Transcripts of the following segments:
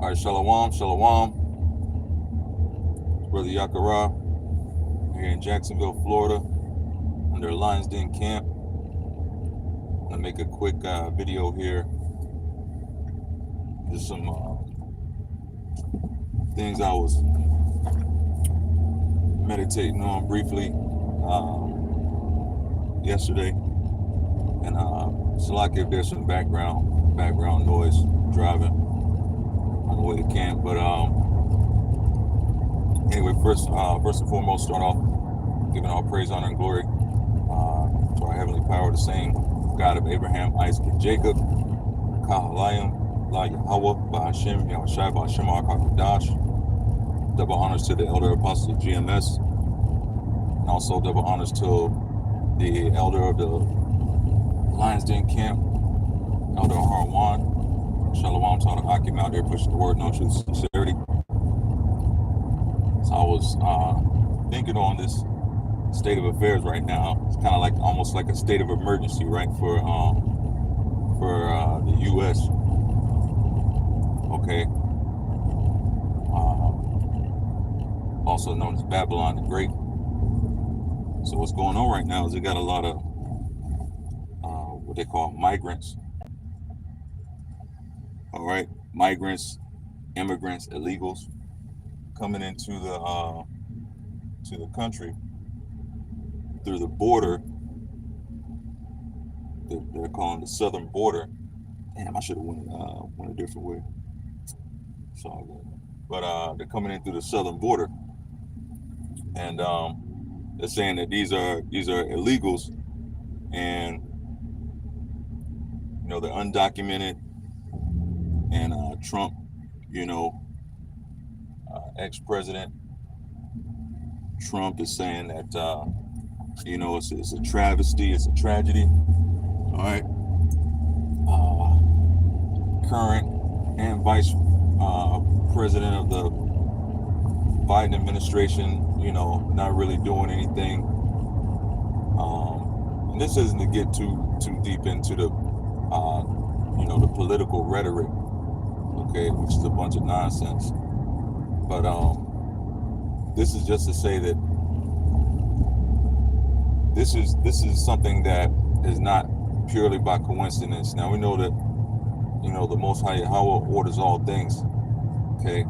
All right, shalom, shalom. Brother Yakara here in Jacksonville, Florida, under Lions Den camp. I'm gonna make a quick video here. Just some things I was meditating on briefly yesterday, and so like if there's some background noise driving on the way to camp, but anyway, first and foremost, start off giving all praise, honor, and glory to our heavenly power, the same God of Abraham, Isaac, and Jacob, Kahalayim, La Yahweh, Bahashem, Yahushai, Bahashem, HaKadosh. Double honors to the elder apostles of GMS, and also double honors to the elder of the Lions Den camp, Elder Harwan. Shalom to all the Akim out there pushing the word, no truth, sincerity. So I was thinking on this state of affairs right now. It's kind of like almost like a state of emergency, right, for the U.S. Okay. Also known as Babylon the Great. So what's going on right now is they got a lot of what they call migrants. All right, migrants, immigrants, illegals coming into the country through the border. They're calling the southern border. Damn, I should have went a different way. Sorry, but they're coming in through the southern border, and they're saying that these are illegals, and you know they're undocumented. And Trump, you know, ex-president Trump is saying that, you know, it's a travesty, it's a tragedy. All right. Current and vice president of the Biden administration, you know, not really doing anything. And this isn't to get too deep into the, you know, the political rhetoric. Okay, which is a bunch of nonsense. But this is just to say that this is something that is not purely by coincidence. Now we know that, you know, the Most High Yahweh orders all things. Okay,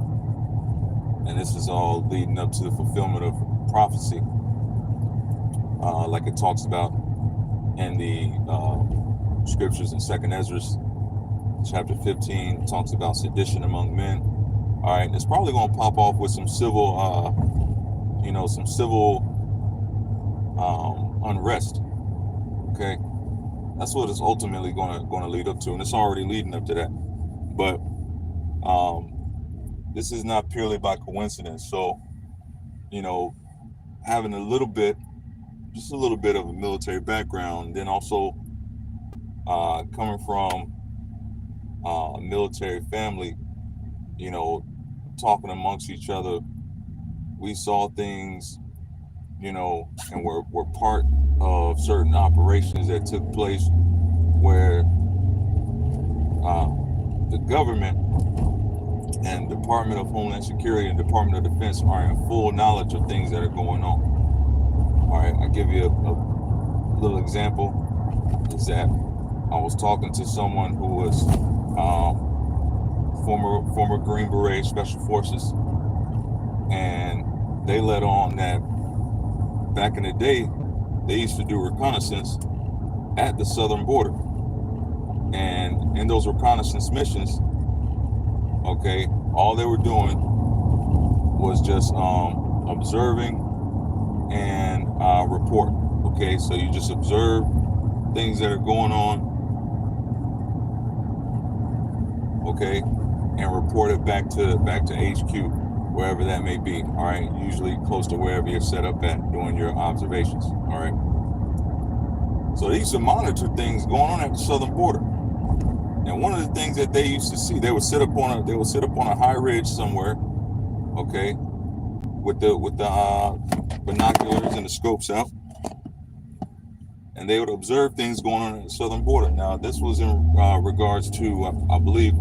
and this is all leading up to the fulfillment of prophecy, like it talks about in the scriptures in 2nd Ezra. Chapter 15 talks about sedition among men. All right, it's probably going to pop off with some civil, you know, some civil unrest. Okay, that's what it's ultimately going to lead up to, and it's already leading up to that. But this is not purely by coincidence. So, you know, having just a little bit of a military background, then also coming from military family, you know, talking amongst each other, we saw things, you know, and we're part of certain operations that took place where the government and Department of Homeland Security and Department of Defense are in full knowledge of things that are going on. All right, I'll give you a little example. Is that I was talking to someone who was former Green Beret Special Forces, and they let on that back in the day they used to do reconnaissance at the southern border, and in those reconnaissance missions, okay, all they were doing was just observing and report. Okay, so you just observe things that are going on, okay, and report it back to HQ, wherever that may be. All right, usually close to wherever you're set up at doing your observations. All right, so they used to monitor things going on at the southern border. And one of the things that they used to see, they would sit up on a high ridge somewhere, okay, with the binoculars and the scopes out, and they would observe things going on at the southern border. Now, this was in regards to, I believe,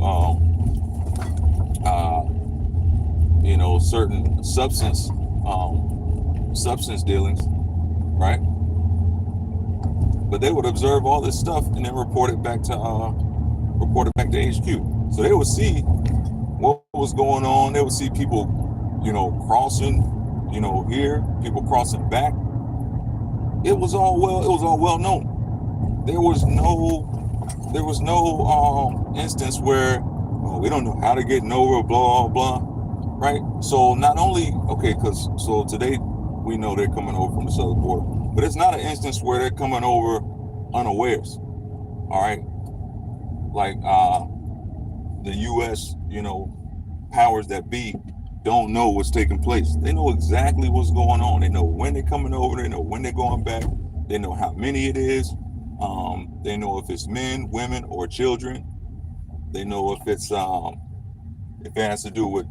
certain substance dealings, right? But they would observe all this stuff and then report it back to HQ. So they would see what was going on. They would see people, crossing, here, people crossing back. It was all well known. There was no instance where we don't know how to get over, blah blah, right? So not only so today we know they're coming over from the southern border, but it's not an instance where they're coming over unawares. All right, like the U.S. powers that be don't know what's taking place. They know exactly what's going on. They know when they're coming over. They know when they're going back. They know how many it is. They know if it's men, women, or children. They know if it has to do with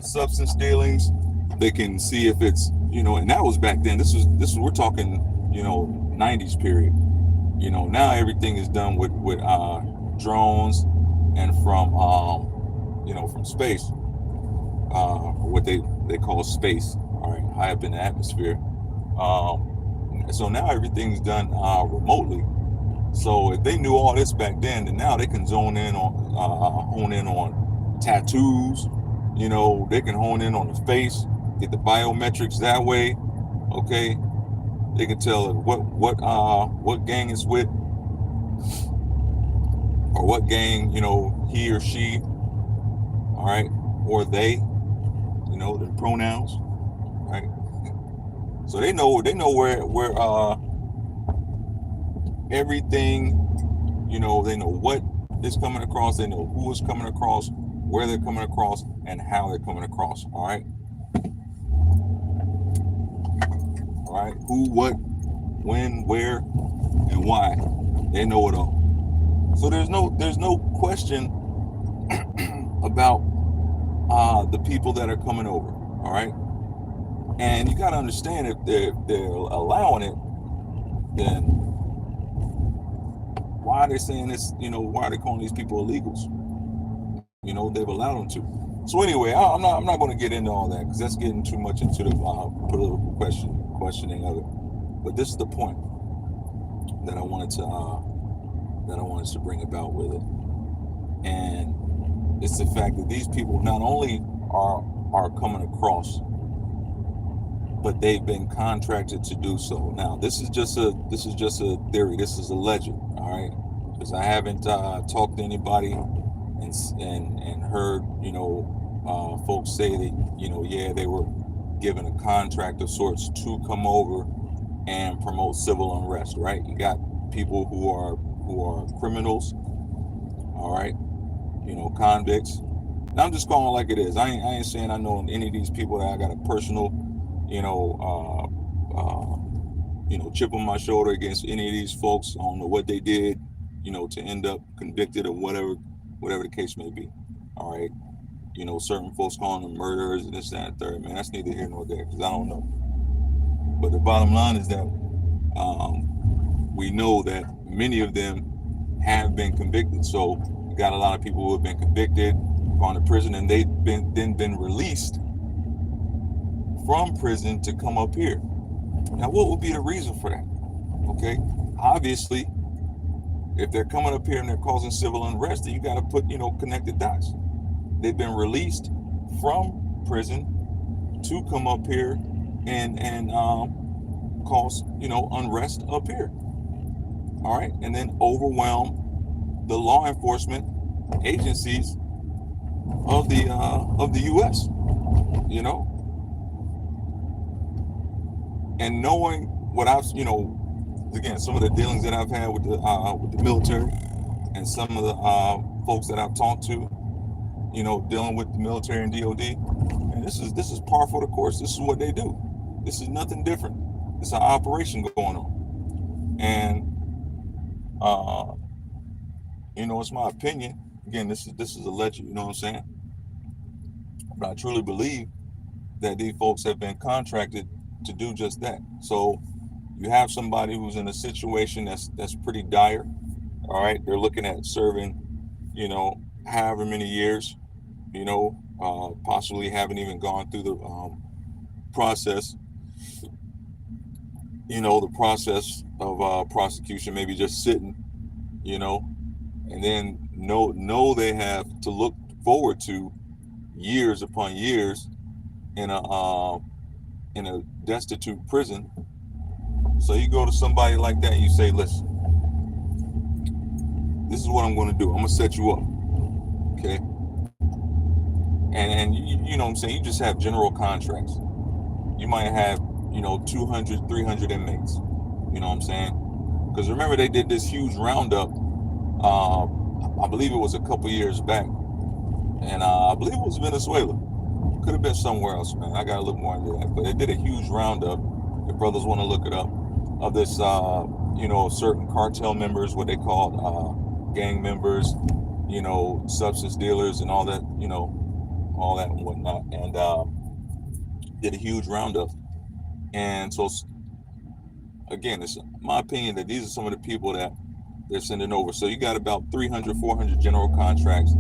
substance dealings. They can see if it's and that was back then. This was we're talking 90s period. Now everything is done with drones and from space, what they call space. All right, high up in the atmosphere. So now everything's done remotely. So if they knew all this back then now they can hone in on tattoos. They can hone in on the face, get the biometrics that way. Okay, they can tell what gang it's with, or what gang he or she. All right, or they. Their pronouns. Right. So they know where everything, they know what is coming across, they know who is coming across, where they're coming across, and how they're coming across. All right, who, what, when, where, and why. They know it all. So there's no question about the people that are coming over. All right, and you got to understand, if they're allowing it, then why are they saying this? Why are they calling these people illegals? They've allowed them to. So anyway, I'm not going to get into all that because that's getting too much into the political questioning of it. But this is the point that I wanted to bring about with it, and it's the fact that these people not only are coming across, but they've been contracted to do so. Now, this is just a theory. This is a legend, all right? Because I haven't talked to anybody and heard folks say that they were given a contract of sorts to come over and promote civil unrest, right? You got people who are criminals, all right? Convicts. And I'm just calling it like it is. I ain't saying I know any of these people that I got a personal chip on my shoulder against any of these folks. I don't know what they did, to end up convicted or whatever the case may be. All right. Certain folks calling them murderers and this, that, and third. Man, that's neither here nor there because I don't know. But the bottom line is that we know that many of them have been convicted. So you got a lot of people who have been convicted, gone to prison, and they've been released from prison to come up here. Now, what would be the reason for that? Okay, obviously, if they're coming up here and they're causing civil unrest, then you got to put, connected dots. They've been released from prison to come up here and cause, unrest up here. All right, and then overwhelm the law enforcement agencies of the U.S. And knowing what I've, again, some of the dealings that I've had with the military, and some of the folks that I've talked to, dealing with the military and DOD, and this is par for the course. This is what they do. This is nothing different. It's an operation going on, and it's my opinion. Again, this is alleged. You know what I'm saying? But I truly believe that these folks have been contracted to do just that. So you have somebody who's in a situation that's pretty dire. All right, they're looking at serving, however many years, possibly haven't even gone through the process, the process of prosecution, maybe just sitting, you know, and then know they have to look forward to years upon years in a destitute prison. So you go to somebody like that and you say, listen, this is what I'm going to do. I'm going to set you up, okay? And you know what I'm saying? You just have general contracts. You might have, 200, 300 inmates. You know what I'm saying? Because remember, they did this huge roundup. I believe it was a couple years back. And I believe it was Venezuela. Could have been somewhere else, man. I got to look more into that. But they did a huge roundup. If brothers want to look it up, of this, certain cartel members, what they called gang members, substance dealers and all that, all that and whatnot. And did a huge roundup. And so, again, it's my opinion that these are some of the people that they're sending over. So you got about 300, 400 general contracts.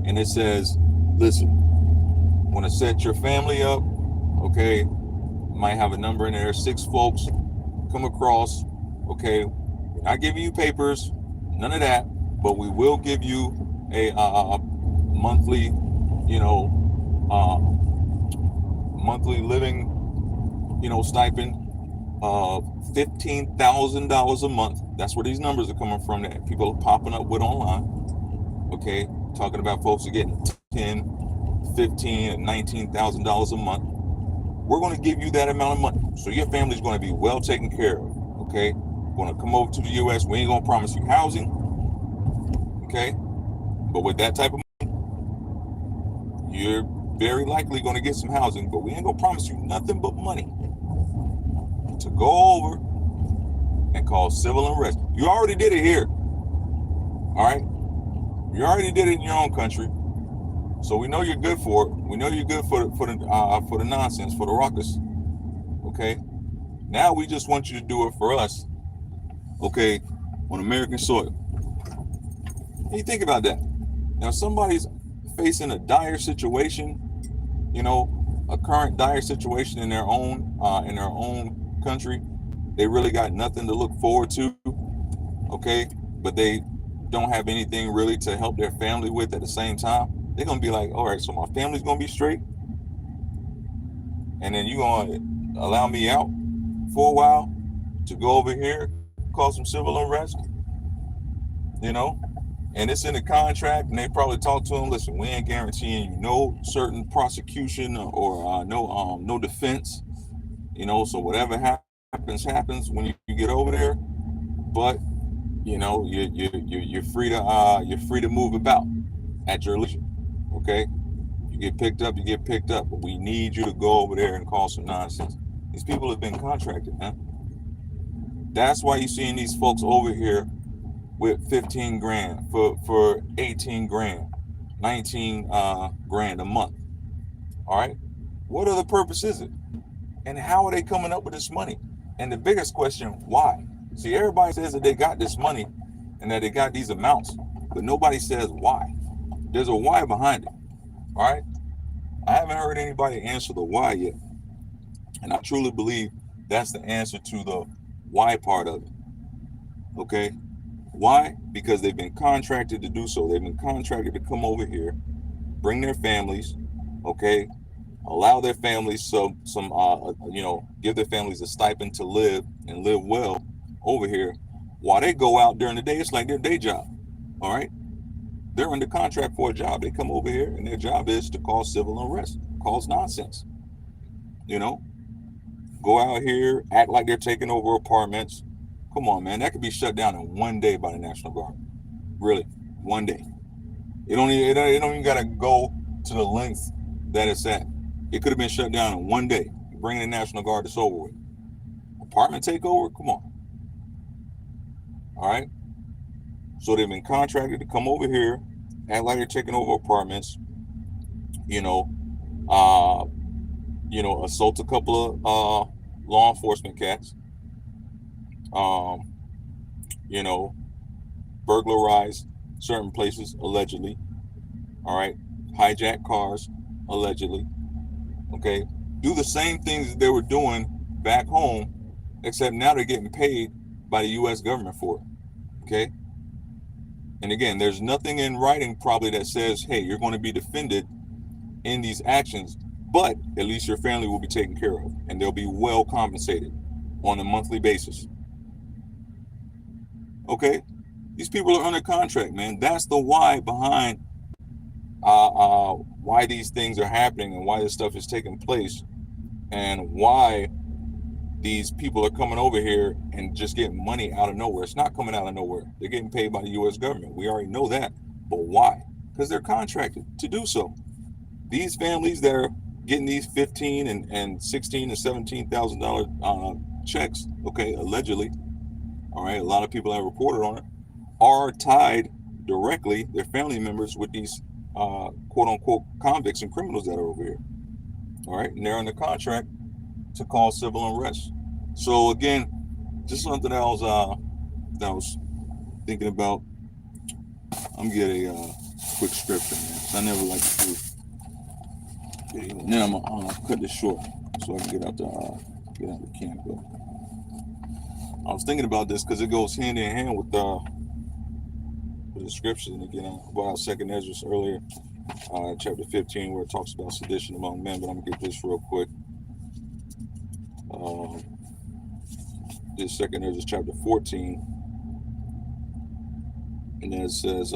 And it says, listen, want to set your family up, okay? Might have a number in there, 6 folks come across, okay? We're not giving you papers, none of that, but we will give you a monthly, monthly living, stipend of $15,000 a month. That's where these numbers are coming from that people are popping up with online, okay? Talking about folks are getting $10,000, $15,000, and $19,000 a month. We're going to give you that amount of money. So your family's going to be well taken care of, okay? Going to come over to the U.S. We ain't going to promise you housing, okay? But with that type of money, you're very likely going to get some housing, but we ain't going to promise you nothing but money to go over and cause civil unrest. You already did it here, all right? You already did it in your own country. So we know you're good for it. We know you're good for the nonsense, for the ruckus. Okay. Now we just want you to do it for us. Okay, on American soil. And you think about that. Now somebody's facing a dire situation, a current dire situation in their own country. They really got nothing to look forward to. Okay, but they don't have anything really to help their family with at the same time. They're going to be like, all right, so my family's going to be straight. And then you're going to allow me out for a while to go over here, cause some civil unrest, and it's in the contract. And they probably talk to them, listen, we ain't guaranteeing you no certain prosecution or no defense, so whatever happens when you get over there. But, you're free to move about at your leisure. Okay, you get picked up, but we need you to go over there and cause some nonsense. These people have been contracted, man. That's why you're seeing these folks over here with 15 grand for 18 grand, 19 grand a month. All right, what other purpose is it? And how are they coming up with this money? And the biggest question, why? See, everybody says that they got this money and that they got these amounts, but nobody says why. There's a why behind it. All right, I haven't heard anybody answer the why yet, and I truly believe that's the answer to the why part of it. Okay, why? Because they've been contracted to do so. They've been contracted to come over here, bring their families, okay, allow their families give their families a stipend to live and live well over here, while they go out during the day. It's like their day job. All right. They're under contract for a job. They come over here and their job is to cause civil unrest, cause nonsense. Go out here, act like they're taking over apartments. Come on, man. That could be shut down in one day by the National Guard. Really, one day. It don't even got to go to the length that it's at. It could have been shut down in one day. Bring the National Guard, it's over with. Apartment takeover? Come on. All right. So they've been contracted to come over here, act like they're taking over apartments, assault a couple of law enforcement cats, burglarize certain places allegedly, all right, hijack cars, allegedly, okay, do the same things that they were doing back home, except now they're getting paid by the U.S. government for it, okay? And again, there's nothing in writing probably that says, hey, you're going to be defended in these actions, but at least your family will be taken care of, and they'll be well compensated on a monthly basis, okay? These people are under contract, man. That's the why behind why these things are happening and why this stuff is taking place, and why these people are coming over here and just getting money out of nowhere. It's not coming out of nowhere. They're getting paid by the U.S. government. We already know that. But why? Because they're contracted to do so. These families that are getting these $15,000 and $16,000 and $17,000 checks, okay, allegedly, all right, a lot of people have reported on it, are tied directly, their family members, with these quote unquote convicts and criminals that are over here. All right, and they're under contract to cause civil unrest. So again, just something else that I was thinking about. I'm getting a quick scripture, man. I never like to do video. And then I'm gonna cut this short so I can get out the camp. But I was thinking about this because it goes hand in hand with the scriptures. And again, I brought out 2nd Ezra earlier, chapter 15, where it talks about sedition among men. But I'm gonna get this real quick. This 2nd Ezra chapter 14, and then it says,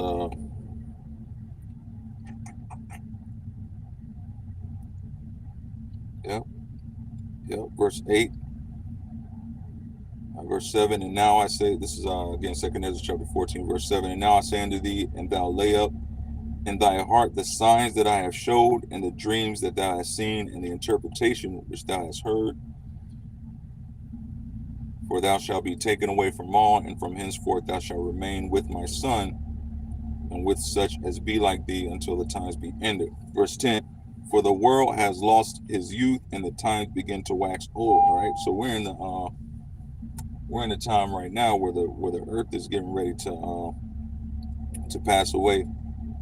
verse 8, verse 7, and now I say, this is again 2nd Ezra chapter 14, verse 7, and now I say unto thee, and thou lay up in thy heart the signs that I have showed, and the dreams that thou hast seen, and the interpretation which thou hast heard. For thou shalt be taken away from all, and from henceforth thou shalt remain with my son, and with such as be like thee, until the times be ended. Verse 10, for the world has lost his youth, and the times begin to wax old. All right, so we're in the time right now where the earth is getting ready to pass away.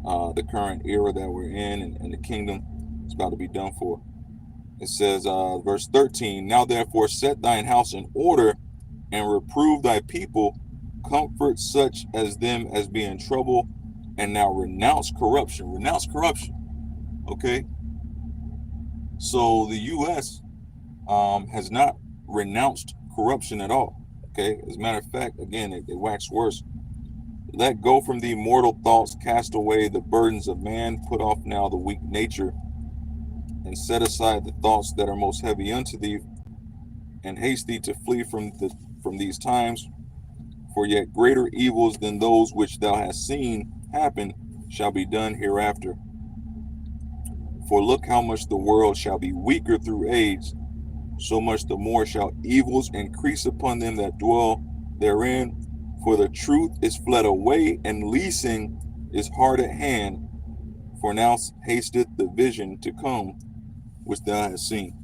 The current era that we're in, and the kingdom is about to be done for. It says, verse 13, now therefore set thine house in order, and reprove thy people, comfort such as them as be in trouble, and now renounce corruption. Renounce corruption. Okay. So the U.S. Has not renounced corruption at all. Okay. As a matter of fact, again, it waxed worse. Let go from the mortal thoughts, cast away the burdens of man, put off now the weak nature, and set aside the thoughts that are most heavy unto thee, and haste thee to flee from these times. For yet greater evils than those which thou hast seen happen shall be done hereafter. For look how much the world shall be weaker through age, so much the more shall evils increase upon them that dwell therein. For the truth is fled away, and leasing is hard at hand. For now hasteth the vision to come, which thou hast seen.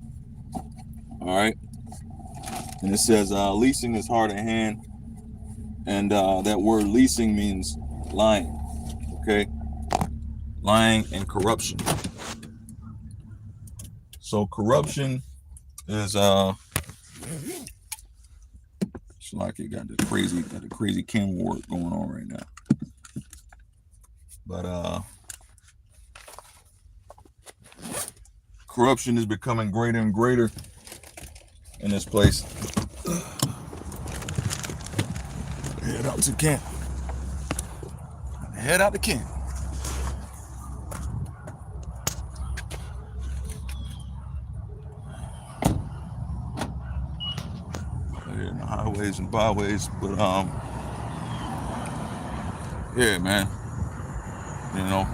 All right. And it says leasing is hard at hand. And that word leasing means lying. Okay. Lying and corruption. So corruption is it's like it got the crazy camera work going on right now. But corruption is becoming greater and greater in this place. Head out to camp. Head out to camp. Here in the highways and byways, but yeah, man. You know,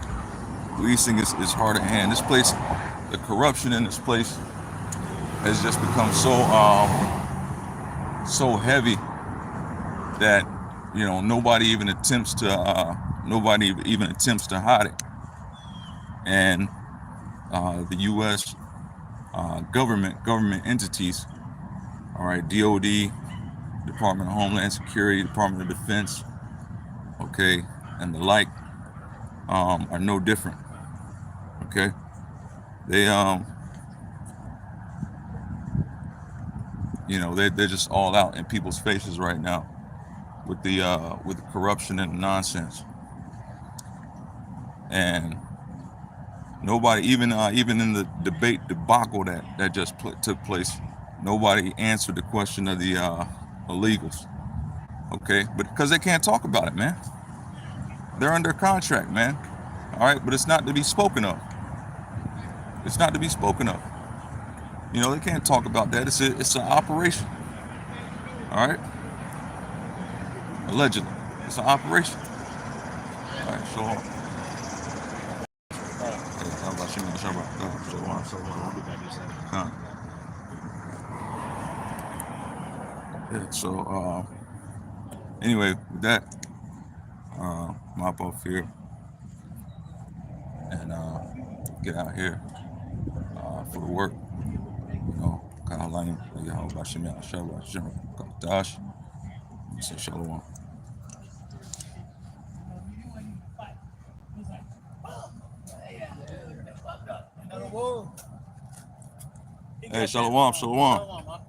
leasing is hard at hand. This place, the corruption in this place has just become so heavy that, you know, nobody even attempts to hide it. And the U.S. government entities, all right, DOD, Department of Homeland Security, Department of Defense, okay, and the like, are no different. Okay, They you know, they're just all out in people's faces right now with the corruption and the nonsense. And nobody, even in the debate debacle that just took place, nobody answered the question of the illegals. Okay, but because they can't talk about it, man. They're under contract, man. All right, but it's not to be spoken of. It's not to be spoken of. You know, they can't talk about that. It's an operation. All right, allegedly, it's an operation. All right, so. Yeah, so anyway, with that, mop off here and get out here for the work. You know, Kahalayim, Yahweh Bashim Yahshua, Shem Dash, say Shalom. Hey, Shalom, Shalom.